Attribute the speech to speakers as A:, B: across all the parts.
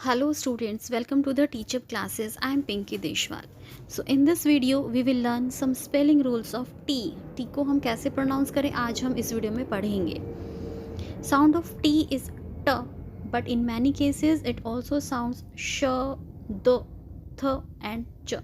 A: Hello students, welcome to the teacher classes. I am Pinky Deshwal. So in this video we will learn some spelling rules of T. T को हम कैसे pronounce करें आज हम इस video में पढ़ेंगे. Sound of T is T, but in many cases it also sounds sh, d, th and ch.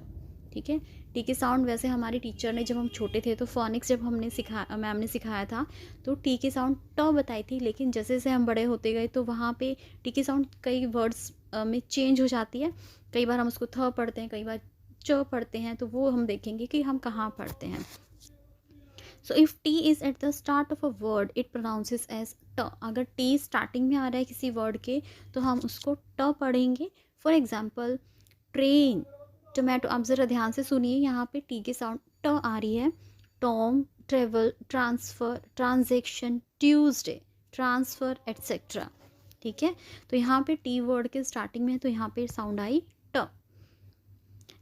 A: ठीक है. टी के साउंड वैसे हमारी टीचर ने जब हम छोटे थे तो फोनिक्स जब मैम ने सिखाया था तो टी के साउंड ट बताई थी, लेकिन जैसे जैसे हम बड़े होते गए तो वहाँ पे टी के साउंड कई वर्ड्स में चेंज हो जाती है. कई बार हम उसको थ पढ़ते हैं, कई बार च पढ़ते हैं, तो वो हम देखेंगे कि हम कहाँ पढ़ते हैं. So if T is at the start of a word it pronounces as ट. अगर टी स्टार्टिंग में आ रहा है किसी वर्ड के तो हम उसको ट पढ़ेंगे. For example train, tomato. आप ज़रा ध्यान से सुनिए, यहाँ पे टी के साउंड ट आ रही है. Tom, travel, transfer, transaction, Tuesday, transfer etcetera. ठीक है. तो यहाँ पे टी वर्ड के स्टार्टिंग में है तो यहाँ पे साउंड आई ट.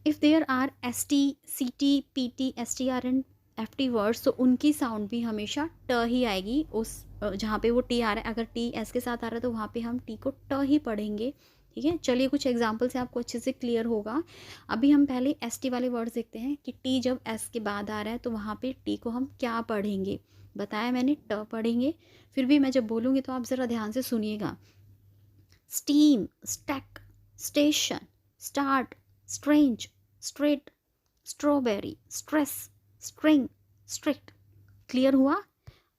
A: If there are S T, C T, P T, S T R and F T words तो उनकी साउंड भी हमेशा ट ही आएगी. उस जहाँ पे वो टी आ रहा है, अगर टी एस के साथ आ रहा है तो वहाँ पे हम टी को ट ही पढ़ेंगे. ठीक है. चलिए कुछ एग्जाम्पल से आपको अच्छे से क्लियर होगा. अभी हम पहले एस टी वाले वर्ड्स देखते हैं कि टी जब एस के बाद आ रहा है तो वहाँ पे टी को हम क्या पढ़ेंगे. बताया मैंने ट पढ़ेंगे. फिर भी मैं जब बोलूँगी तो आप ज़रा ध्यान से सुनिएगा. Steam, stack, station, start, strange, straight, strawberry, stress, string, strict. Clear हुआ.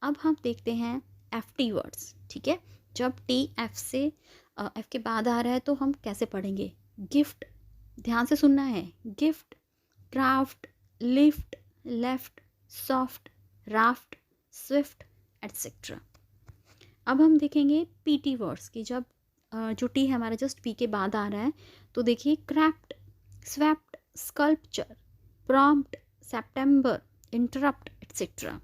A: अब हम देखते हैं एफ टी वर्ड्स. ठीक है. जब टी एफ से एफ के बाद आ रहा है तो हम कैसे पढ़ेंगे. गिफ्ट, ध्यान से सुनना है. Gift, craft, lift, left, soft, raft, Swift etcetera. अब हम देखेंगे पी टी वर्ड्स की. जब जो टी है हमारा जस्ट पी के बाद आ रहा है तो देखिए crept, swept, sculpture, prompt, September, interrupt etcetera.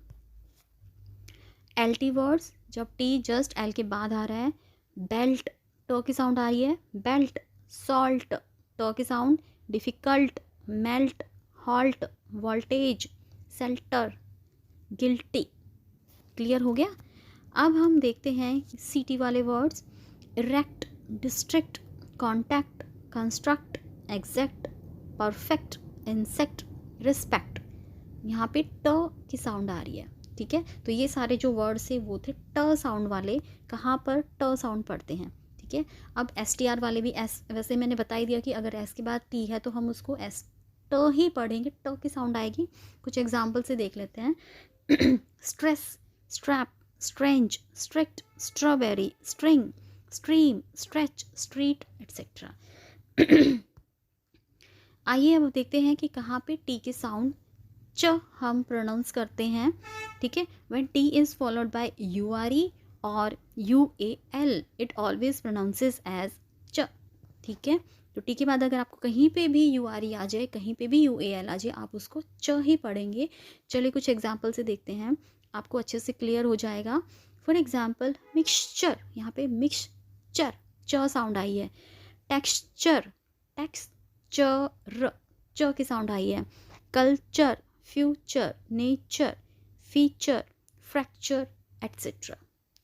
A: L tea words जब टी जस्ट एल के बाद आ रहा है. बेल्ट, ट की साउंड आ रही है. बेल्ट, सॉल्ट, ट की sound. Difficult, melt, halt, voltage, shelter, guilty. Clear हो गया. अब हम देखते हैं सी टी वाले words. Erect, district, contact, construct, exact, perfect, insect, respect. यहाँ पे ट की साउंड आ रही है. ठीक है. तो ये सारे जो वर्ड्स है वो थे ट साउंड वाले. कहाँ पर ट साउंड पढ़ते हैं. ठीक है. अब एस टी आर वाले भी एस, वैसे मैंने बता ही दिया कि अगर एस के बाद टी है तो हम उसको एस ट ही पढ़ेंगे. ट की साउंड आएगी. कुछ एग्जाम्पल से देख लेते हैं. Stress, strap, strange, strict, strawberry, string, stream, stretch, street etcetera. आइए अब देखते हैं कि कहाँ पे टी के साउंड च हम प्रोनाउंस करते हैं. ठीक है. When T is followed by U R E और U A L it always pronounces as च. ठीक है. तो टी के बाद अगर आपको कहीं पे भी यू आर ई आ जाए, कहीं पे भी यू ए एल आ जाए, आप उसको च ही पढ़ेंगे. चलिए कुछ एग्जाम्पल से देखते हैं, आपको अच्छे से क्लियर हो जाएगा. फॉर एग्जाम्पल मिक्सचर, यहाँ पे मिक्सचर च साउंड आई है. टेक्सचर, टेक्सचर, च की साउंड आई है. Culture, future, nature, feature, fracture etcetera.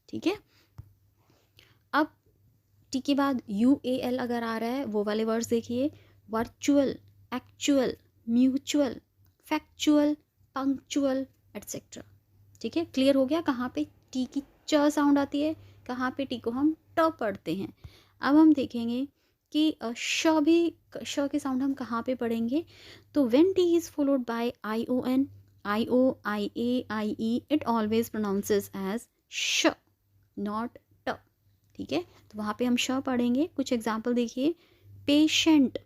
A: ठीक है. अब टी के बाद यू ए एल अगर आ रहा है वो वाले वर्ड्स देखिए. Virtual, actual, mutual, factual, punctual etcetera. ठीक है. क्लियर हो गया कहाँ पे टी की च साउंड आती है, कहाँ पे टी को हम ट पढ़ते हैं. अब हम देखेंगे कि श भी, श की साउंड हम कहाँ पे पढ़ेंगे. तो when T is followed by I O N, I O, I A, I E it always pronounces as श, नॉट ट. ठीक है. तो वहाँ पे हम श पढ़ेंगे. कुछ एग्जाम्पल देखिए. पेशेंट,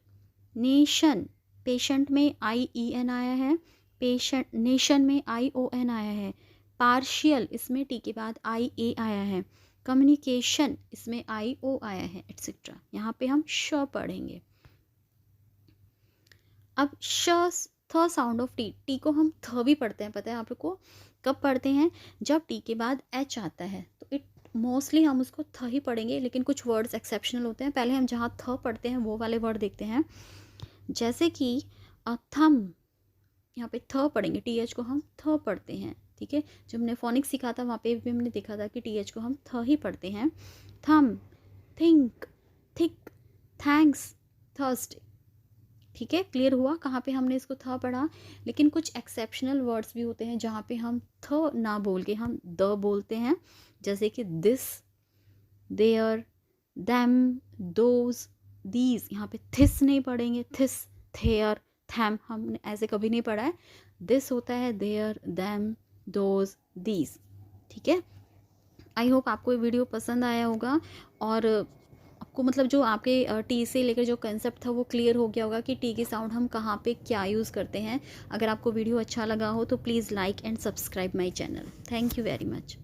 A: नेशन, पेशेंट में आई ई एन आया है. पेशेंट, नेशन में आई ओ एन आया है. पार्शियल, इसमें टी के बाद आई ए आया है. कम्युनिकेशन, इसमें आई ओ आया है एट्सेट्रा. यहाँ पे हम श पढ़ेंगे. अब श, थ साउंड ऑफ टी. टी को हम थ भी पढ़ते हैं. पता है आप लोग को कब पढ़ते हैं. जब टी के बाद एच आता है तो इट मोस्टली हम उसको थ ही पढ़ेंगे, लेकिन कुछ वर्ड्स एक्सेप्शनल होते हैं. पहले हम जहाँ थ पढ़ते हैं वो वाले वर्ड देखते हैं. जैसे कि थम, यहाँ पे थ पढ़ेंगे. टी एच को हम थ पढ़ते हैं. ठीक है. जब हमने फोनिक्स सीखा था वहाँ पे भी हमने देखा था कि टी एच को हम थ ही पढ़ते हैं. थम, थिंक, थिक, थैंक्स थर्सडे। ठीक है, क्लियर हुआ कहाँ पे हमने इसको थ पढ़ा। लेकिन कुछ एक्सेप्शनल वर्ड्स भी होते हैं जहाँ पे हम थ ना बोल के हम द बोलते हैं, जैसे कि this, there, them, those, these. यहाँ पे थिस नहीं पढ़ेंगे, थिस, थेयर, थैम हमने ऐसे कभी नहीं पढ़ा है। दिस होता है देयर, दैम, दोज, दीज। ठीक है, आई होप आपको ये वीडियो पसंद आया होगा और आपको मतलब जो आपके टी से लेकर जो कंसेप्ट था वो क्लियर हो गया होगा कि टी की साउंड हम कहाँ पे क्या यूज़ करते हैं। अगर आपको वीडियो अच्छा लगा हो तो please like and subscribe my channel. Thank you very much.